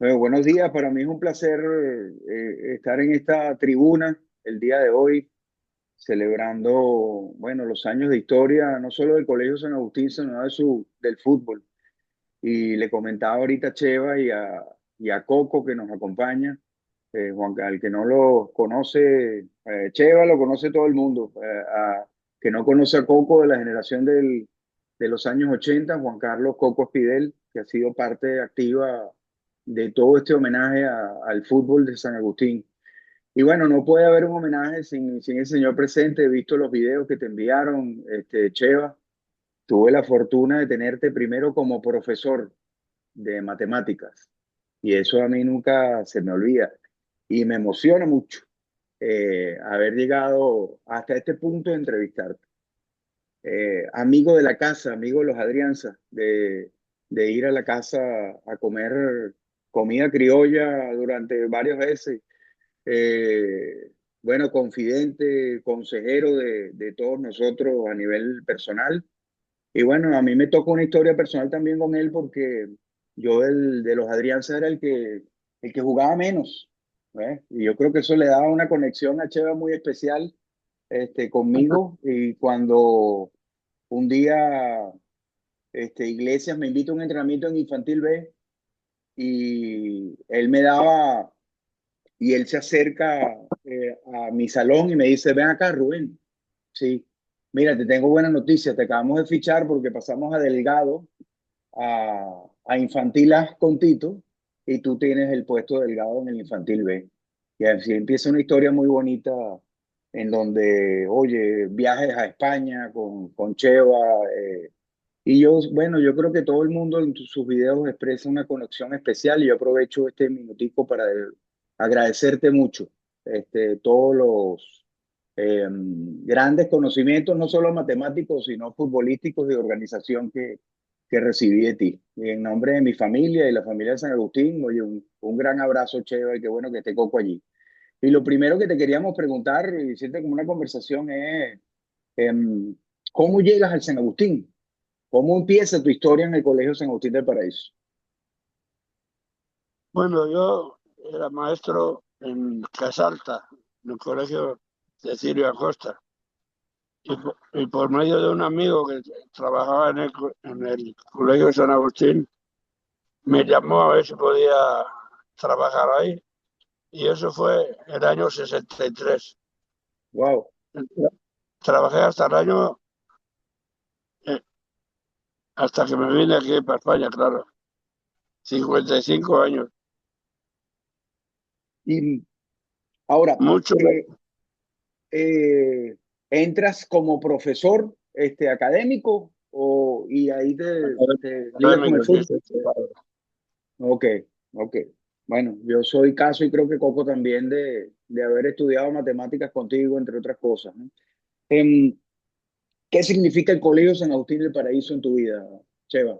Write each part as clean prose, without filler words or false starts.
Bueno, buenos días, para mí es un placer estar en esta tribuna el día de hoy, celebrando, bueno, los años de historia, no solo del Colegio San Agustín, sino del fútbol. Y le comentaba ahorita a Cheva y a Coco que nos acompaña, Juan, al que no lo conoce, Cheva lo conoce todo el mundo, que no conoce a Coco de la generación de los años 80, Juan Carlos Coco Espidel, que ha sido parte activa de todo este homenaje al fútbol de San Agustín. Y bueno, no puede haber un homenaje sin el señor presente. He visto los videos que te enviaron, Cheva. Tuve la fortuna de tenerte primero como profesor de matemáticas y eso a mí nunca se me olvida y me emociona mucho haber llegado hasta este punto de entrevistarte. Amigo de la casa, amigo de los Adrianza, de ir a la casa a comer comida criolla durante varias veces. Bueno, confidente, consejero de todos nosotros a nivel personal. Y bueno, a mí me toca una historia personal también con él porque yo de los Adrianza era el que jugaba menos. ¿Ves? Y yo creo que eso le daba una conexión a Cheva muy especial conmigo. Y cuando un día Iglesias me invita a un entrenamiento en Infantil B y él me daba, y él se acerca a mi salón y me dice, ven acá, Rubén. Sí, mira, te tengo buena noticia, te acabamos de fichar porque pasamos a Delgado a Infantil A con Tito y tú tienes el puesto de Delgado en el Infantil B. Y así empieza una historia muy bonita en donde, oye, viajes a España con Cheva. Y yo, bueno, yo creo que todo el mundo en sus videos expresa una conexión especial y yo aprovecho este minutico para agradecerte mucho todos los grandes conocimientos, no solo matemáticos, sino futbolísticos de organización que recibí de ti. Y en nombre de mi familia y la familia de San Agustín, oye, un gran abrazo, Cheva, y qué bueno que esté Coco allí. Y lo primero que te queríamos preguntar, y siente como una conversación, es em, ¿cómo llegas al San Agustín? ¿Cómo empieza tu historia en el Colegio San Agustín del Paraíso? Bueno, yo era maestro en Casalta, en el colegio Cecilio Acosta, y por medio de un amigo que trabajaba en el colegio San Agustín, me llamó a ver si podía trabajar ahí, y eso fue el año 63. Wow. Trabajé hasta el año, eh, hasta que me vine aquí para España, claro, 55 años. Y ahora, Mucho. eh, eh, ¿entras como profesor académico y ahí te ligas con el Académico, sí, fútbol? sí, sí. Ok, ok. Bueno, yo soy caso y creo que Coco también de haber estudiado matemáticas contigo, entre otras cosas, ¿no? Em, ¿Qué significa el Colegio San Agustín del Paraíso en tu vida, Cheva?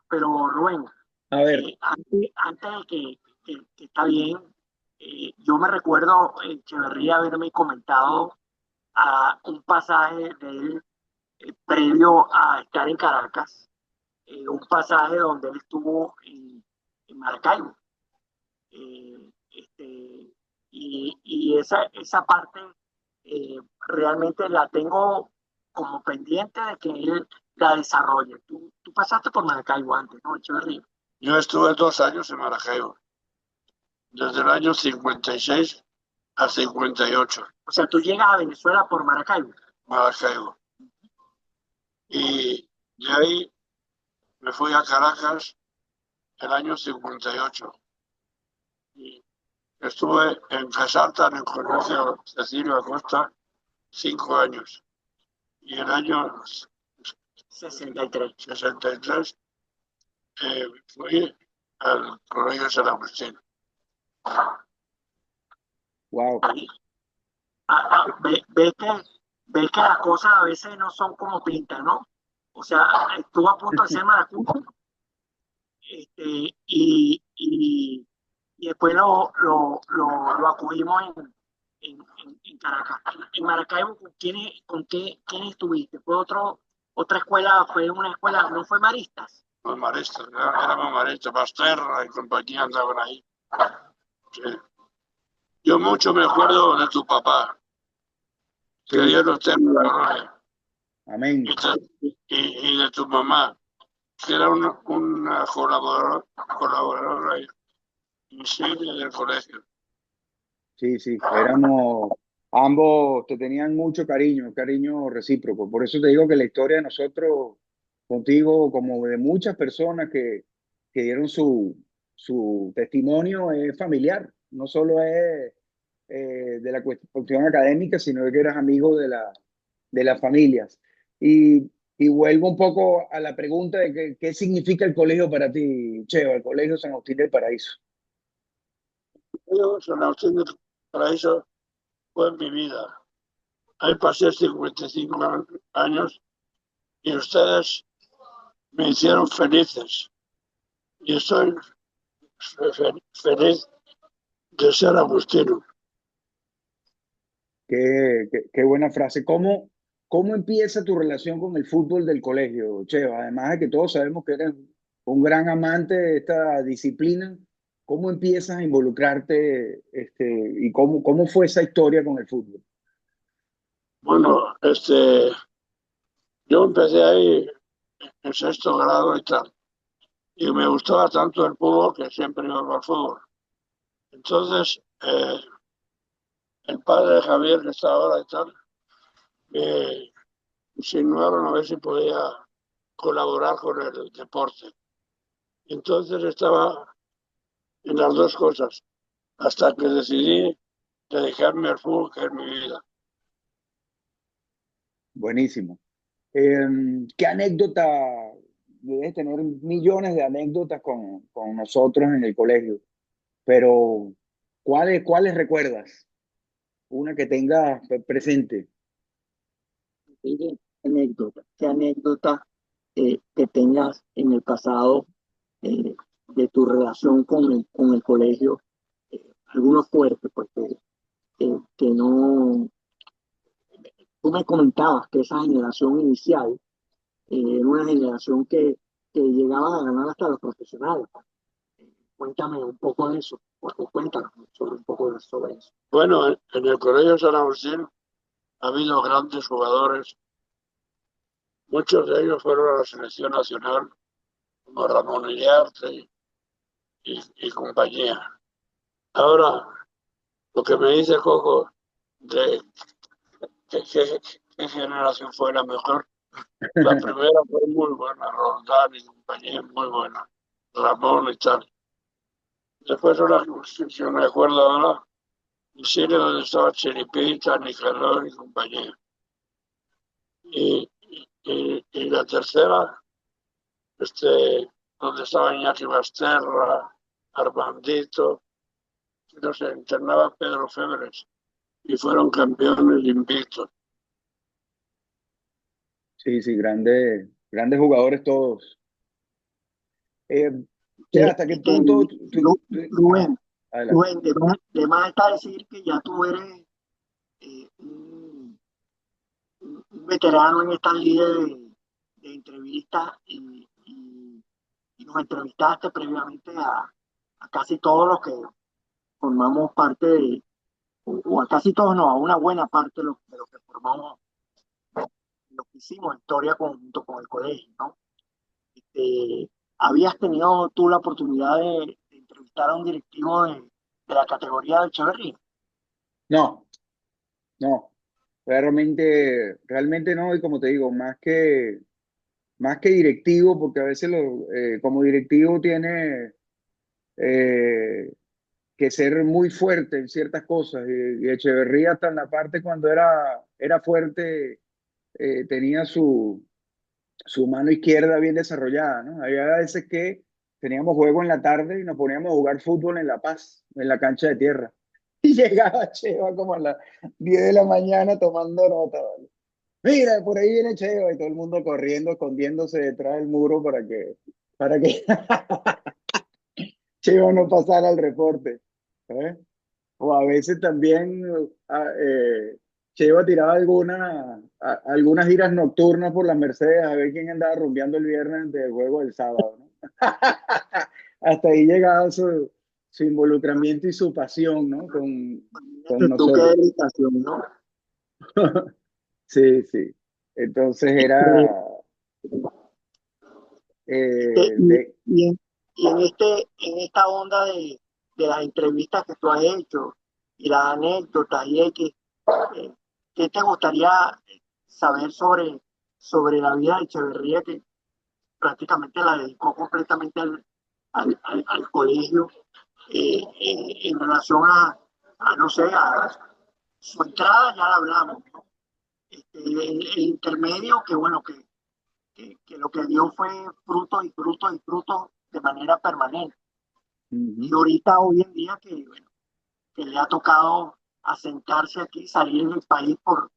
Pero Rubén, A ver, antes de que está bien, yo me recuerdo Echeverría haberme comentado un pasaje de él previo a estar en Caracas, un pasaje donde él estuvo en Maracaibo. Y esa parte realmente la tengo como pendiente de que él la desarrolle. Tú pasaste por Maracaibo antes, ¿no, Echeverría? Yo estuve 2 años en Maracaibo, desde el año 56 a 58, O sea, tú llegas a Venezuela por Maracaibo. Maracaibo. Y de ahí me fui a Caracas el año 58. Y estuve en Casalta, en el colegio Cecilio Acosta, 5 años. Y el año 63. 63 fui al colegio San Agustín. wow. Ahí, ves que las cosas a veces no son como pintan, ¿no? O sea, estuvo a punto de ser maracucho y después lo acogimos en Caracas. En Maracaibo, ¿con quién estuviste? ¿Fue otra escuela? ¿Fue una escuela? ¿No fue Maristas? los maristas, éramos maristas, Basterra y compañía andaban ahí. Sí. Yo mucho me acuerdo de tu papá, que Sí, Dios los tenga en la gloria, amén. y de tu mamá, que era una colaboradora insigne del colegio. Sí, sí, éramos, ambos te tenían mucho cariño, cariño recíproco. Por eso te digo que la historia de nosotros, contigo, como de muchas personas que dieron su testimonio, es familiar. No solo es de la cuestión académica, sino que eras amigo de las familias. Y vuelvo un poco a la pregunta de qué significa el colegio para ti, Cheo, el Colegio San Agustín del Paraíso. Yo, San Agustín del Paraíso, fue mi vida. Ahí pasé 55 años y ustedes me hicieron felices. Y estoy feliz de ser agustino. Qué buena frase. ¿Cómo empieza tu relación con el fútbol del colegio, Cheo? Además de que todos sabemos que eres un gran amante de esta disciplina, ¿cómo empiezas a involucrarte y cómo fue esa historia con el fútbol? Bueno, yo empecé ahí en sexto grado y tal. Y me gustaba tanto el fútbol que siempre iba al fútbol. Entonces, el padre de Javier, que está ahora y tal, me insinuaron a ver si podía colaborar con el deporte. Entonces estaba en las dos cosas, hasta que decidí dedicarme al fútbol, que es mi vida. Buenísimo. ¿Qué anécdota? Debes tener millones de anécdotas con nosotros en el colegio, pero ¿cuáles recuerdas? Una que tengas presente. ¿Qué qué anécdota que tengas en el pasado de tu relación con el colegio? Algunos fuertes, porque que no, tú me comentabas que esa generación inicial era una generación que llegaba a ganar hasta los profesionales. Cuéntame un poco de eso, o cuéntanos sobre un poco sobre eso. Bueno, en el Colegio San Agustín ha habido grandes jugadores, muchos de ellos fueron a la selección nacional, como Ramón Iriarte y compañía. Ahora, lo que me dice Coco de qué generación fue la mejor, la primera fue muy buena, Roldán y compañía, muy buena, Ramón y tal. Después, ahora que me acuerdo ahora, en Chile donde estaba Chiripita, Nicolás y compañía. Y, y la tercera, donde estaba Iñaki Basterra, Armandito, no sé, internaba Pedro Febres y fueron campeones invictos. Sí, sí, grandes jugadores todos. Eh, Che, ¿hasta qué punto Rubén, adelante. de más está decir que ya tú eres un veterano en esta línea de entrevistas y nos entrevistaste previamente a casi todos los que formamos parte o a casi todos, no, a una buena parte de los que formamos, lo que hicimos historia conjunto con el colegio, ¿no? Eh, ¿Habías tenido tú la oportunidad de entrevistar a un directivo de la categoría de Echeverría? No, no, realmente no, y como te digo, más que directivo, porque a veces como directivo tiene eh, que ser muy fuerte en ciertas cosas, y Echeverría hasta en la parte cuando era fuerte, tenía su mano izquierda bien desarrollada, ¿no? Había veces que teníamos juego en la tarde y nos poníamos a jugar fútbol en La Paz, en la cancha de tierra. Y llegaba Cheva como a las 10 de la mañana tomando nota, ¿vale? Mira, por ahí viene Cheva y todo el mundo corriendo, escondiéndose detrás del muro para que Cheva no pasara el reporte. ¿Eh? O a veces también Cheva tiraba algunas giras nocturnas por las Mercedes a ver quién andaba rumbeando el viernes del juego del sábado, ¿no? Hasta ahí llegaba su involucramiento y su pasión, ¿no? Con Imagínate tú qué nosotros. dedicación, ¿no? Sí, sí. Entonces Eh, eh, y, de, y en esta onda de las entrevistas que tú has hecho y las anécdotas y X, eh, ¿qué te gustaría saber sobre la vida de Echeverría, que prácticamente la dedicó completamente al colegio, en relación no sé, a su entrada ya la hablamos, ¿no? El intermedio, que bueno, que lo que dio fue fruto y fruto y fruto de manera permanente. Y Ujú, ahorita, hoy en día, bueno, que le ha tocado asentarse aquí, salir del país por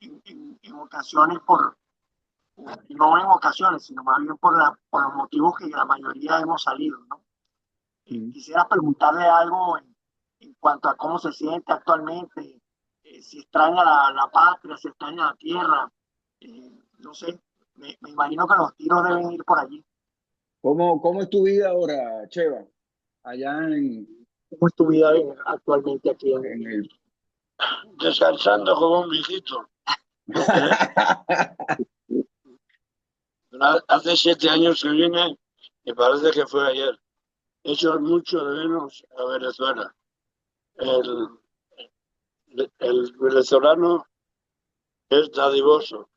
en ocasiones, no en ocasiones, sino más bien por los motivos que la mayoría hemos salido, ¿no? ujú. Quisiera preguntarle algo en cuanto a cómo se siente actualmente, si extraña la patria, si extraña la tierra, no sé, me imagino que los tiros deben ir por allí. ¿Cómo es tu vida ahora, Cheva? Allá ¿Cómo es tu vida actualmente aquí en el... Descansando como un viejito. Hace 7 años que vine y parece que fue ayer. He hecho mucho de menos a Venezuela. El, el venezolano es dadivoso.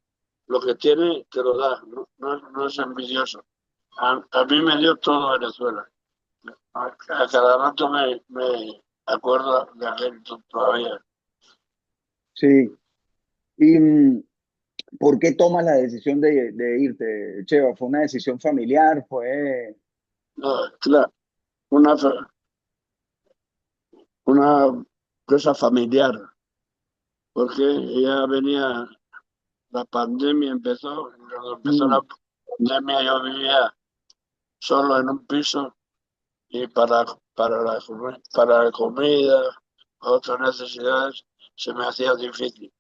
Lo que tiene te lo da, no es envidioso. A mí me dio todo Venezuela. A cada rato me acuerdo de aquel todavía. Sí. ¿Y por qué tomas la decisión de irte, Cheva? ¿Fue una decisión familiar? ¿Fue...? No, claro, una, una cosa familiar, porque ya venía la pandemia, cuando empezó la Mm, pandemia yo vivía solo en un piso y para la comida, otras necesidades, se me hacía difícil.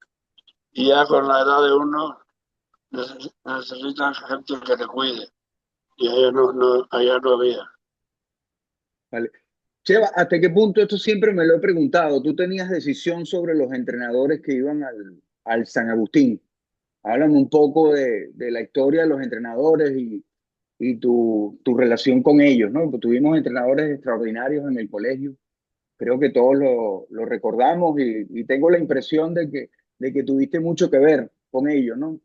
Y ya con la edad de uno necesitan gente que le cuide. Y allá no había. vale. Cheva, ¿hasta qué punto esto siempre me lo he preguntado? ¿Tú tenías decisión sobre los entrenadores que iban al San Agustín? Háblame un poco de la historia de los entrenadores y tu relación con ellos, ¿no? Pues tuvimos entrenadores extraordinarios en el colegio, creo que todos lo recordamos y tengo la impresión de que tuviste mucho que ver con ellos, ¿no?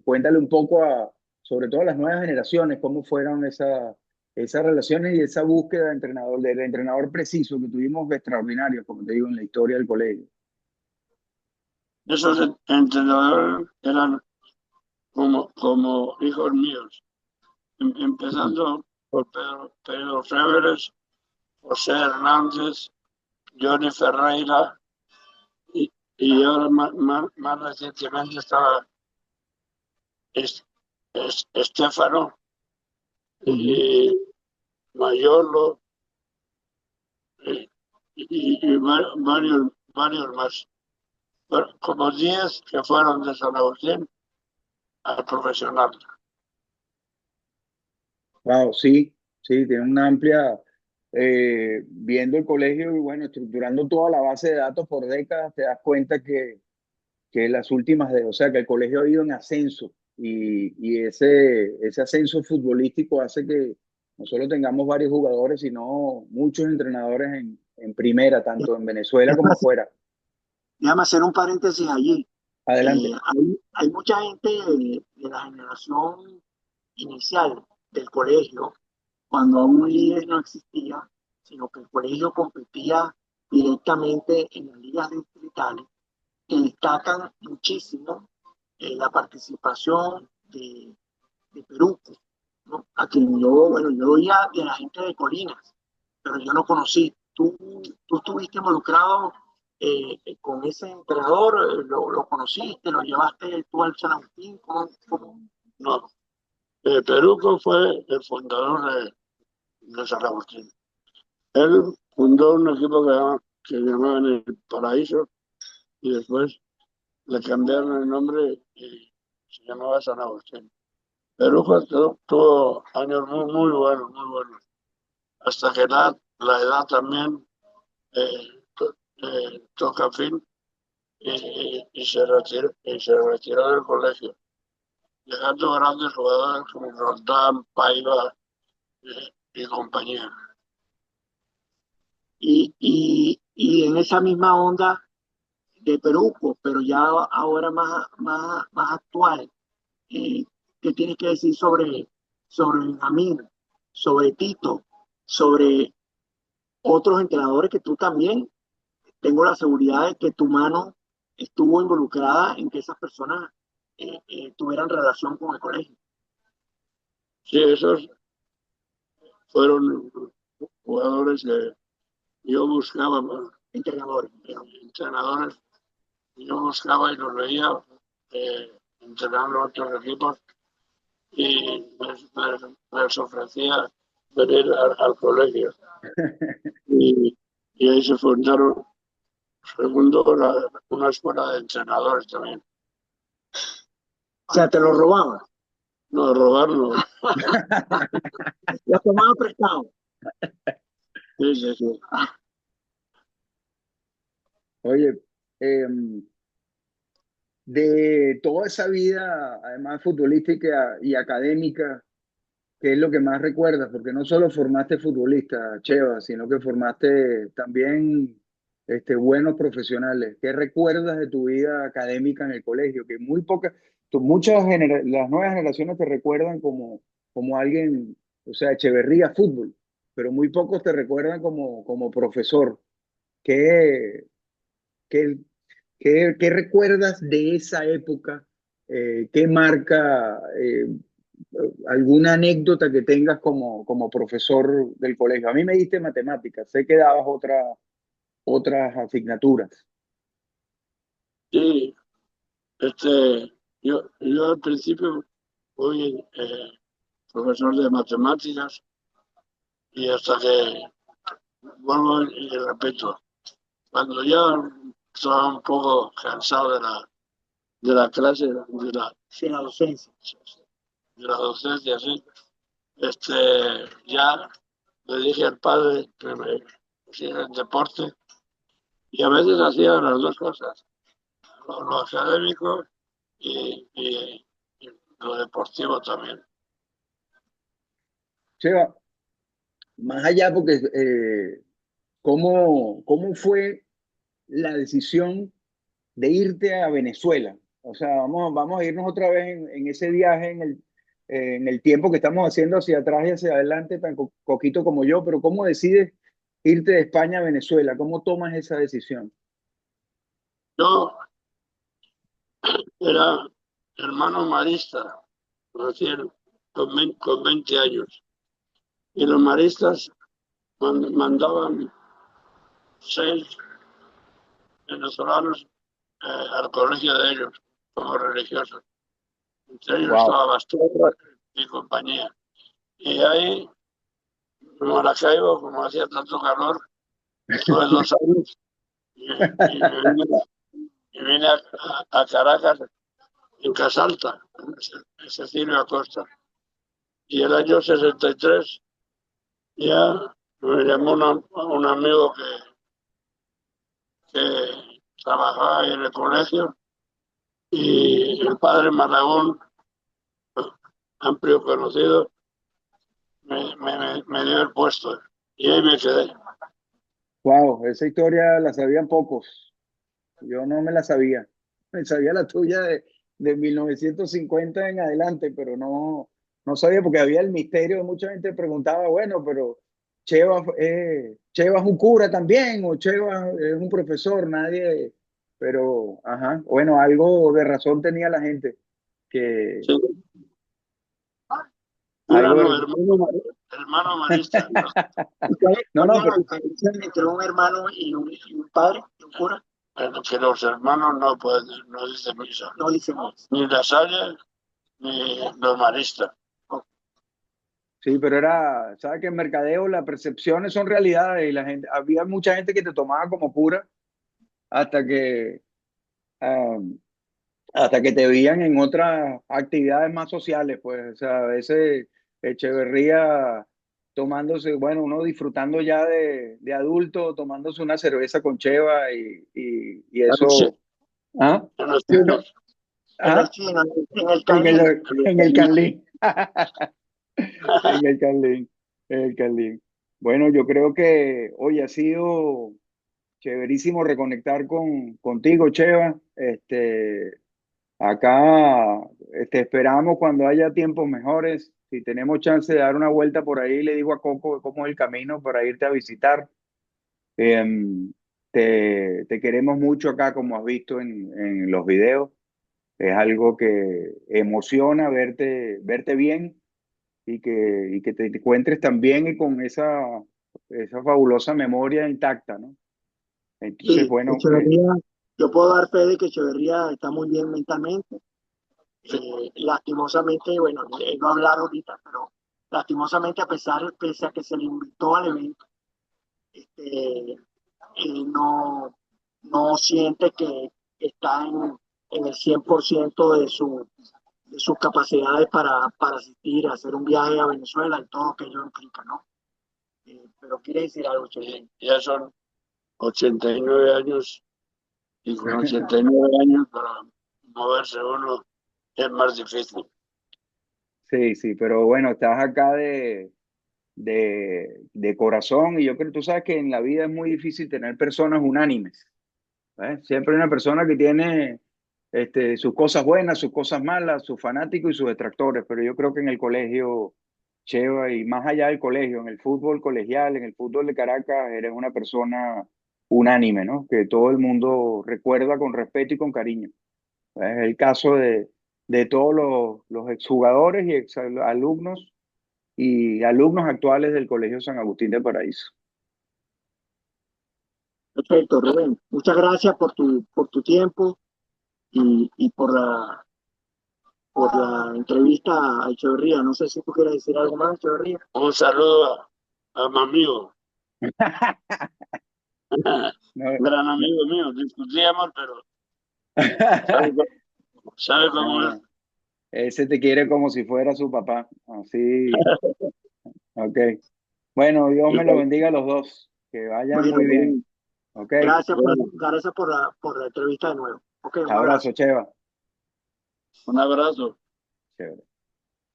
Cuéntale un poco sobre todo a las nuevas generaciones, cómo fueron esas relaciones y esa búsqueda de entrenador, del entrenador preciso que tuvimos extraordinarios, como te digo, en la historia del colegio. Esos entrenadores eran como hijos míos, empezando por Pedro Febres, José Hernández, Johnny Ferreira y ahora más recientemente estaba es, Estefano Ujú. y Mayolo y varios más. Bueno, como 10 que fueron de San Agustín al profesional. Wow, sí, sí, tiene una amplia, viendo el colegio y bueno, estructurando toda la base de datos por décadas, te das cuenta que las últimas o sea, que el colegio ha ido en ascenso y ese ascenso futbolístico hace que no solo tengamos varios jugadores, sino muchos entrenadores en primera, tanto en Venezuela como Déjame, afuera. déjame hacer un paréntesis allí. Adelante. Hay mucha gente de la generación inicial del colegio, cuando aún un líder no existía, sino que el colegio competía directamente en las ligas distritales, que destacan muchísimo la participación de Perú, ¿no? A quien yo, bueno, yo oía de la gente de Colinas, pero yo no conocí. Tú estuviste involucrado con ese emperador, lo conociste, lo llevaste tú al San Agustín, ¿cómo? No, Peruco fue el fundador de San Agustín. Él fundó un equipo que se llama que llamaban El Paraíso, y después le cambiaron el nombre y se llamaba San Agustín. Perujo tuvo años muy buenos, muy buenos. Hasta que la edad también toca fin y se retiró del colegio, dejando grandes jugadores como Roldán, Paiva y compañía. Y en esa misma onda de Peruco, pero ya ahora más actual, eh, ¿qué tienes que decir sobre Benjamín, sobre Tito, sobre otros entrenadores que tú también tengo la seguridad de que tu mano estuvo involucrada en que esas personas tuvieran relación con el colegio? Sí, esos fueron jugadores que yo buscaba, Entrenadores. entrenadores, yo buscaba y los veía entrenando a otros equipos y les ofrecía venir al colegio. Y ahí se fundaron, segundo, una escuela de entrenadores también. O sea, te lo robaban. No, robarlo. Lo tomaban prestado. Sí, sí, sí. Oye, de toda esa vida, además futbolística y académica, ¿qué es lo que más recuerdas? Porque no solo formaste futbolista, Cheva, sino que formaste también buenos profesionales. ¿Qué recuerdas de tu vida académica en el colegio? Que muy pocas, las nuevas generaciones te recuerdan como alguien, o sea, Echeverría fútbol, pero muy pocos te recuerdan como profesor. ¿Qué, qué, qué recuerdas de esa época? ¿Qué marca? ¿Alguna anécdota que tengas como profesor del colegio? A mí me diste matemáticas, sé que dabas otras asignaturas. Sí, yo al principio fui profesor de matemáticas y hasta que vuelvo y repito, cuando ya estaba un poco cansado de la clase, De la docencia. de la docencia, sí, ya le dije al padre que me pusiera en deporte y a veces hacía las dos cosas, lo académico y lo deportivo también. Cheva, más allá, porque ¿cómo fue la decisión de irte a Venezuela? O sea, vamos a irnos otra vez en ese viaje, en el tiempo que estamos haciendo hacia atrás y hacia adelante, tan coquito como yo, pero ¿cómo decides irte de España a Venezuela? ¿Cómo tomas esa decisión? Yo era hermano marista, recién con 20 años, y los maristas mandaban 6 venezolanos al colegio de ellos como religiosos. Entre ellos Wow. estaba Basterra y compañía. Y ahí, en Maracaibo, como hacía tanto calor, estuve 2 años y vine a Caracas, en Casalta, en Cecilio Acosta. Y el año 63 ya me llamó un amigo que trabajaba ahí en el colegio y el padre Maragón, amplio conocido, me dio el puesto y ahí me quedé. Wow, esa historia la sabían pocos. Yo no me la sabía. Me sabía la tuya de 1950 en adelante, pero no sabía porque había el misterio. Mucha gente preguntaba, bueno, pero Cheva es un cura también o Cheva es un profesor, nadie. Pero, ajá, bueno, algo de razón tenía la gente, que Sí, algo no, de... hermano marista. No. ¿Y cuál No, no, es la diferencia entre un hermano y un padre, y un cura? Pero que los hermanos no pueden, no dicen misa. No dice más. Ni la Salle ni los maristas. Sí, pero era, ¿sabes que en mercadeo las percepciones son realidades y la gente, había mucha gente que te tomaba como pura hasta que, ah, hasta que te veían en otras actividades más sociales, pues, o sea, a veces Echeverría tomándose, bueno, uno disfrutando ya de adulto, tomándose una cerveza con Cheva y En el eso, ¿ah? en los chinos, En el ¿Ah? chino, en el En Canlí. en el Canlín. En el Carlín, en el Carlín. Bueno, yo creo que hoy ha sido chéverísimo reconectar contigo, Cheva. Acá esperamos cuando haya tiempos mejores. Si tenemos chance de dar una vuelta por ahí, le digo a Coco cómo es el camino para irte a visitar. Em, te queremos mucho acá, como has visto en los videos. Es algo que emociona verte bien y que te encuentres también y con esa fabulosa memoria intacta, ¿no? Entonces, Sí, bueno, Echeverría, yo puedo dar fe de que Echeverría está muy bien mentalmente. Lastimosamente, bueno, él va a hablar ahorita, pero lastimosamente, pese a que se le invitó al evento, no, no siente que está en el 100% de sus capacidades para asistir a hacer un viaje a Venezuela y todo lo que ello implica, ¿no? Pero quiere decir algo, Echeverría. ya son 89 años y con 89 años para moverse uno es más difícil. sí, sí, pero bueno, estás acá de corazón y yo creo, tú sabes que en la vida es muy difícil tener personas unánimes, ¿eh? Siempre hay una persona que tiene sus cosas buenas, sus cosas malas, sus fanáticos y sus detractores, pero yo creo que en el colegio, Cheva, y más allá del colegio, en el fútbol colegial, en el fútbol de Caracas, eres una persona unánime, ¿no? Que todo el mundo recuerda con respeto y con cariño. Es el caso de todos los exjugadores y exalumnos y alumnos actuales del Colegio San Agustín de Paraíso. Perfecto, Rubén. Muchas gracias por tu tiempo y por la entrevista a Echeverría. No sé si tú quieres decir algo más, Echeverría. Un saludo a mi amigo, No, gran no. amigo mío. Discutíamos, pero sabe, sabe cómo es. No, ese te quiere como si fuera su papá. Así, ok. Bueno, Dios me lo bendiga a los dos. Que vayan Bueno, muy bien. Rubén, Ok. gracias por la entrevista de nuevo. Ok, un abrazo. Abrazo, Cheva. Un abrazo. Chévere.